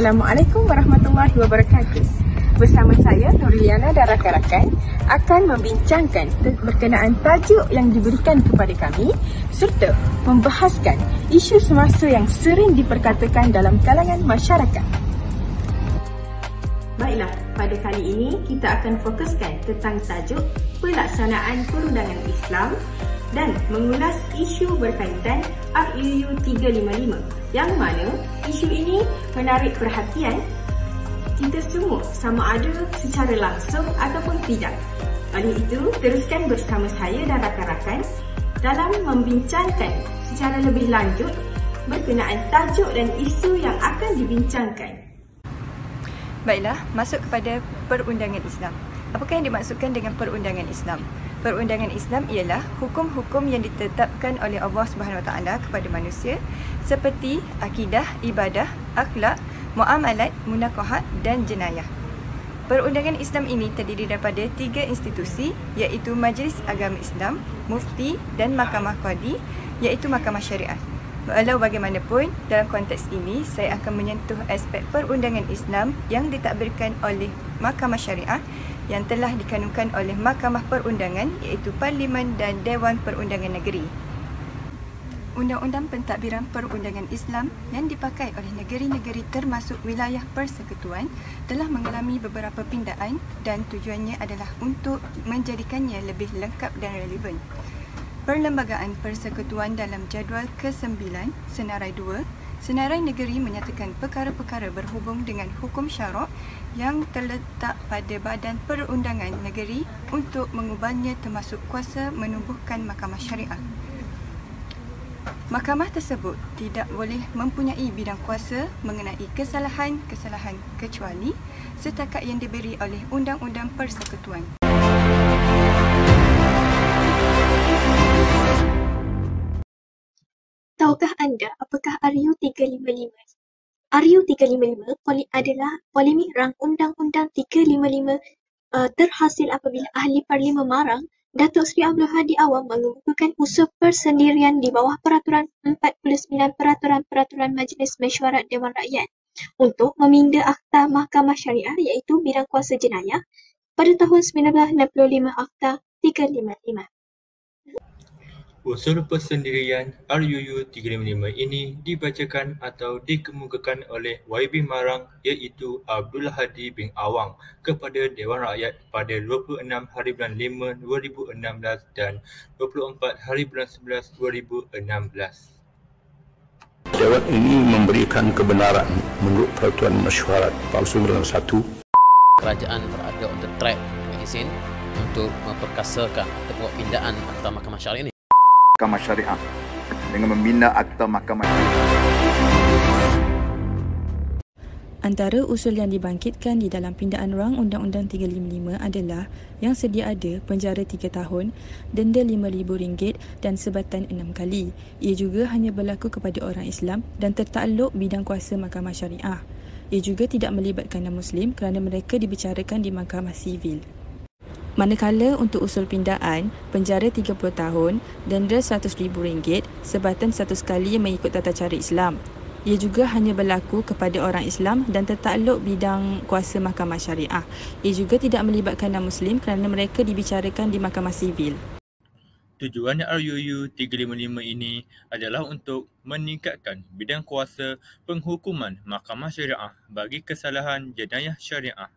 Assalamualaikum warahmatullahi wabarakatuh. Bersama saya Nurliana dan rakan-rakan akan membincangkan berkenaan tajuk yang diberikan kepada kami serta membahaskan isu semasa yang sering diperkatakan dalam kalangan masyarakat. Baiklah, pada kali ini kita akan fokuskan tentang tajuk pelaksanaan perundangan Islam dan mengulas isu berkaitan RUU 355 yang mana isu ini menarik perhatian kita semua sama ada secara langsung ataupun tidak. Oleh itu, teruskan bersama saya dan rakan-rakan dalam membincangkan secara lebih lanjut berkenaan tajuk dan isu yang akan dibincangkan. Baiklah, masuk kepada perundangan Islam. Apakah yang dimaksudkan dengan perundangan Islam? Perundangan Islam ialah hukum-hukum yang ditetapkan oleh Allah Subhanahu Wa Taala kepada manusia seperti akidah, ibadah, akhlak, muamalat, munakahat dan jenayah. Perundangan Islam ini terdiri daripada 3 institusi iaitu Majlis Agama Islam, Mufti dan Mahkamah Qadi iaitu Mahkamah Syariah. Walau bagaimanapun, dalam konteks ini saya akan menyentuh aspek perundangan Islam yang ditadbirkan oleh Mahkamah Syariah yang telah dikanunkan oleh Mahkamah Perundangan iaitu Parlimen dan Dewan Perundangan Negeri. Undang-undang pentadbiran perundangan Islam yang dipakai oleh negeri-negeri termasuk wilayah persekutuan telah mengalami beberapa pindaan dan tujuannya adalah untuk menjadikannya lebih lengkap dan relevan. Perlembagaan Persekutuan dalam jadual ke-9 Senarai 2, Senarai Negeri menyatakan perkara-perkara berhubung dengan hukum syarak yang terletak pada Badan Perundangan Negeri untuk mengubahnya termasuk kuasa menubuhkan mahkamah syariah. Mahkamah tersebut tidak boleh mempunyai bidang kuasa mengenai kesalahan-kesalahan kecuali setakat yang diberi oleh Undang-Undang Persekutuan. Tahukah anda apakah RUU 355? RUU 355 adalah polemik rang Undang-Undang 355 terhasil apabila Ahli Parlimen Marang, Datuk Seri Abdul Hadi Awang mengemukakan usul persendirian di bawah Peraturan 49 Peraturan Majlis Mesyuarat Dewan Rakyat untuk meminda Akta Mahkamah Syariah iaitu bidang kuasa jenayah pada tahun 1965 Akta 355. Usul persendirian RUU 355 ini dibacakan atau dikemukakan oleh YB Marang iaitu Abdul Hadi bin Awang kepada Dewan Rakyat pada 26 hari bulan 5 2016 dan 24 hari bulan 11 2016. Dewan ini memberikan kebenaran menurut Peraturan Mesyuarat Palsu 91. Kerajaan berada on the track untuk memperkasakan atau pindaan Akta Mahkamah Syariah ini. Mahkamah Syariah dengan membina Akta Mahkamah Syariah. Antara usul yang dibangkitkan di dalam pindaan rang Undang-Undang 355 adalah yang sedia ada penjara 3 tahun, denda RM5,000 dan sebatan 6 kali. Ia juga hanya berlaku kepada orang Islam dan tertakluk bidang kuasa Mahkamah Syariah. Ia juga tidak melibatkan non-Muslim kerana mereka dibicarakan di Mahkamah Sivil. Manakala untuk usul pindaan, penjara 30 tahun, denda RM100,000, sebatan 1 sekali mengikut tata cara Islam. Ia juga hanya berlaku kepada orang Islam dan tertakluk bidang kuasa Mahkamah Syariah. Ia juga tidak melibatkan non-Muslim kerana mereka dibicarakan di Mahkamah Sivil. Tujuan RUU 355 ini adalah untuk meningkatkan bidang kuasa penghukuman Mahkamah Syariah bagi kesalahan jenayah syariah.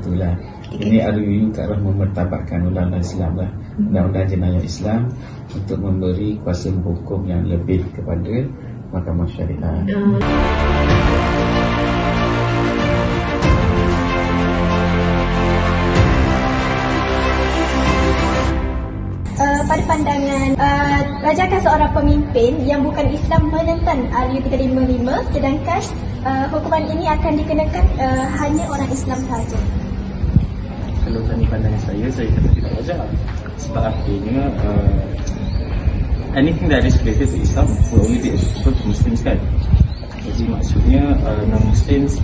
Itulah. Ini RUU ke arah memertabatkan undang-undang Islam lah, undang-undang jenayah Islam untuk memberi kuasa hukum yang lebih kepada Mahkamah Syariah. Pada pandangan rajakan seorang pemimpin yang bukan Islam menentang RUU 355, sedangkan hukuman ini akan dikenakan hanya orang Islam sahaja. kalau tanya pandangan saya kata tidak wajar. Sebab akhirnya anything that is related to Islam will only be applicable to Muslims kan. Jadi maksudnya non-Muslims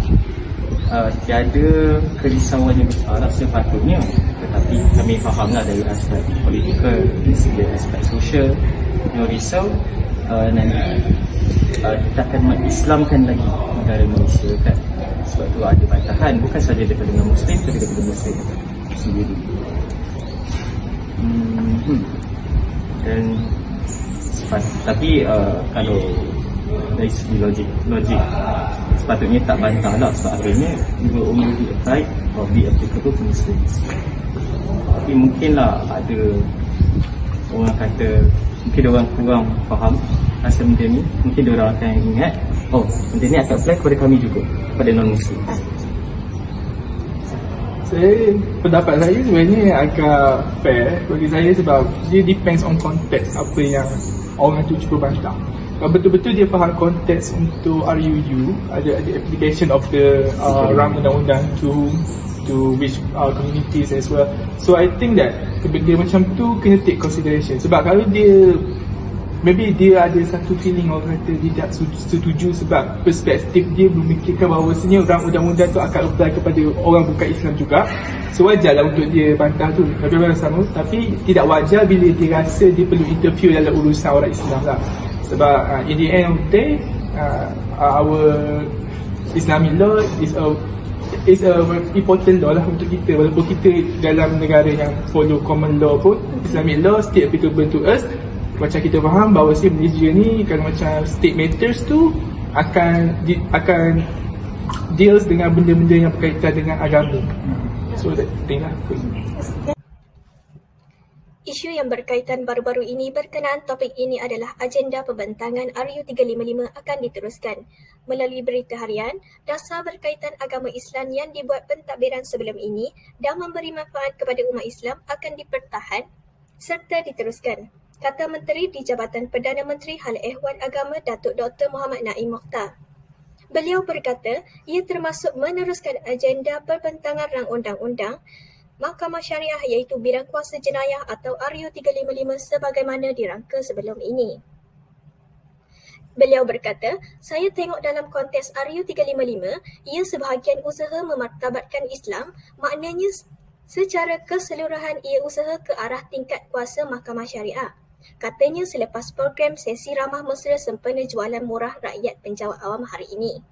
tiada kerisauan yang besar sepatutnya, tetapi kami fahamlah dari aspek politikal, dari aspek sosial, yang risau nanti kita akan mengislamkan lagi negara Malaysia kan. Sebab tu ada bantahan bukan sahaja daripada Muslim, tapi daripada Muslim sendiri. Dan tapi kalau dari segi logik sepatutnya tak bantah lah, sebab akhirnya it will only be applied or be applicable to Muslims. Tapi mungkinlah ada orang kata, mungkin orang kurang faham asal benda ni, mungkin diorang akan ingat benda ni akan apply kepada kami juga, kepada non-Muslim. Pendapat saya sebenarnya agak fair bagi saya, sebab dia depends on konteks apa yang orang tu cuba bantah. Betul-betul dia faham konteks untuk RUU, ada application of the rang undang-undang to which communities as well. So I think that benda macam tu kena take consideration. Sebab kalau dia maybe dia ada satu feeling orang kata tidak setuju sebab perspektif dia memikirkan bahawasanya rang undang-undang tu akan apply kepada orang bukan Islam juga. So wajarlah untuk dia bantah tu. Tapi tidak wajar bila dia rasa dia perlu interfere dalam urusan orang Islam lah. Sebab in the end of the day, our Islamic law is a important law lah untuk kita. Walaupun kita dalam negara yang follow common law pun, Islamic law still applicable to us. Macam kita faham bahawa Malaysia ni kalau macam state matters tu akan deals dengan benda-benda yang berkaitan dengan agama. So that thing lah. Isu yang berkaitan baru-baru ini berkenaan topik ini adalah agenda pembentangan RU 355 akan diteruskan. Melalui berita harian, dasar berkaitan agama Islam yang dibuat pentadbiran sebelum ini dan memberi manfaat kepada umat Islam akan dipertahan serta diteruskan, kata Menteri di Jabatan Perdana Menteri Hal Ehwal Agama Datuk Dr. Muhammad Naim Mokhtar. Beliau berkata ia termasuk meneruskan agenda perbentangan rang undang-undang Mahkamah Syariah iaitu Bidang Kuasa Jenayah atau RU 355 sebagaimana dirangka sebelum ini. Beliau berkata, saya tengok dalam konteks RU 355, ia sebahagian usaha memartabatkan Islam, maknanya secara keseluruhan ia usaha ke arah tingkat kuasa Mahkamah Syariah. Katanya selepas program sesi ramah mesra sempena jualan murah rakyat penjawat awam hari ini.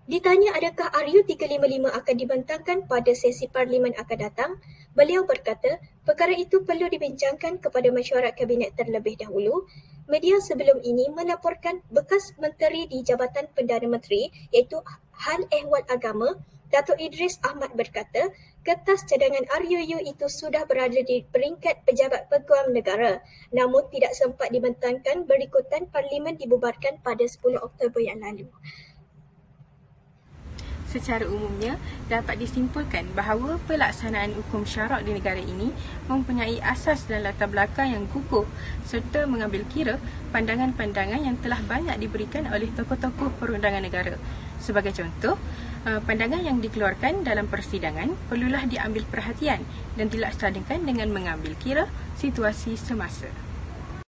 Ditanya adakah RU 355 akan dibentangkan pada sesi Parlimen akan datang, beliau berkata perkara itu perlu dibincangkan kepada mesyuarat Kabinet terlebih dahulu. Media sebelum ini melaporkan bekas Menteri di Jabatan Perdana Menteri iaitu Hal Ehwal Agama, Datuk Idris Ahmad berkata kertas cadangan RUU itu sudah berada di peringkat pejabat peguam negara namun tidak sempat dibentangkan berikutan Parlimen dibubarkan pada 10 Oktober yang lalu. Secara umumnya, dapat disimpulkan bahawa pelaksanaan hukum syarak di negara ini mempunyai asas dan latar belakang yang kukuh serta mengambil kira pandangan-pandangan yang telah banyak diberikan oleh tokoh-tokoh perundangan negara. Sebagai contoh, pandangan yang dikeluarkan dalam persidangan perlulah diambil perhatian dan dilaksanakan dengan mengambil kira situasi semasa.